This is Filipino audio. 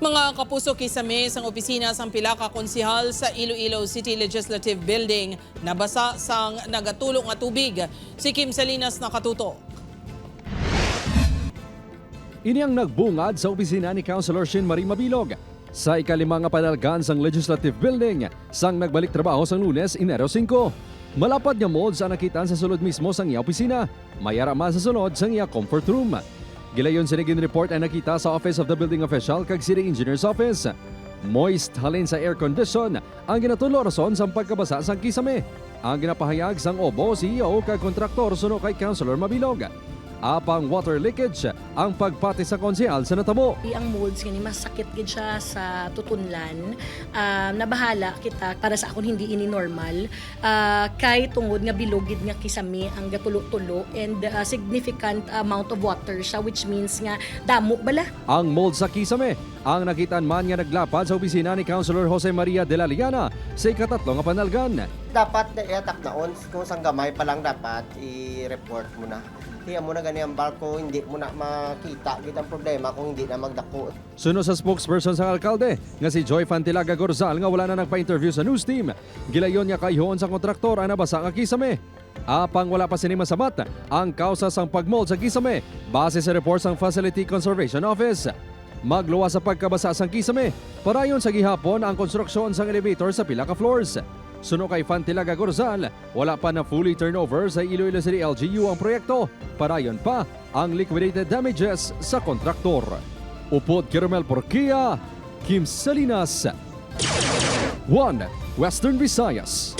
Mga kapuso, kisame sang opisina sang pila ka konsihal sa Iloilo City Legislative Building nabasa sang nagatulong nga tubig. Si Kim Salinas nakatuto. Ini ang nagbungad sa opisina ni Councilor Shin Marie Mabilog sa ikalimang panalgan sang Legislative Building sang nagbalik trabaho sang Lunes, Enero 5. Malapad nga molds ang nakitaan sa sulod mismo sang iya opisina, mayarama sa sulod sang iya comfort room. Gilayon sinigin report ang nakita sa Office of the Building Official kag City Engineer's Office. Moist halin sa air condition ang ginatulo rason sa pagkabasa sang kisame. Ang ginapahayag sang OBO, CEO kag kontraktor suno kay Councilor Mabilog. Apang water leakage ang pagpati sa konsehal sa natabo. Ang molds gani masakit gid siya sa tutunlan. Nabahala kita para sa akon hindi ini normal. Kay tungod nga bilogid nga kisame ang gatulo-tulo and significant amount of water siya, which means nga damo bala. Ang mold sa kisame ang nakitaan man nga naglapad sa opisina ni Councilor Jose Maria de la Liana sa ikatatlo nga panalgan. Dapat na i-attack na kung sang gamay pa lang dapat i-report mo na. Hindi mo na ganyan barko, hindi mo na makita gitang problema kung hindi na magdako. Suno sa spokesperson sa alkalde nga si Joy Fantilaga Gorzal nga wala na nagpa-interview sa news team. Gilayon niya kayhoon sa kontraktor ang nabasa nga kisame. Apang wala pa sinima sabat ang kausa sang pagmold sa kisame base sa report sang Facility Conservation Office. Magluwas sa pagkabasa sang kisame, parayon sa gihapon ang konstruksyon sang elevator sa pila ka floors. Suno kay Fantilaga Gorzal, wala pa na fully turnover sa Iloilo City LGU ang proyekto. Parayon pa ang liquidated damages sa kontraktor. Upod Caramel Porquia, Kim Salinas, 1 Western Visayas.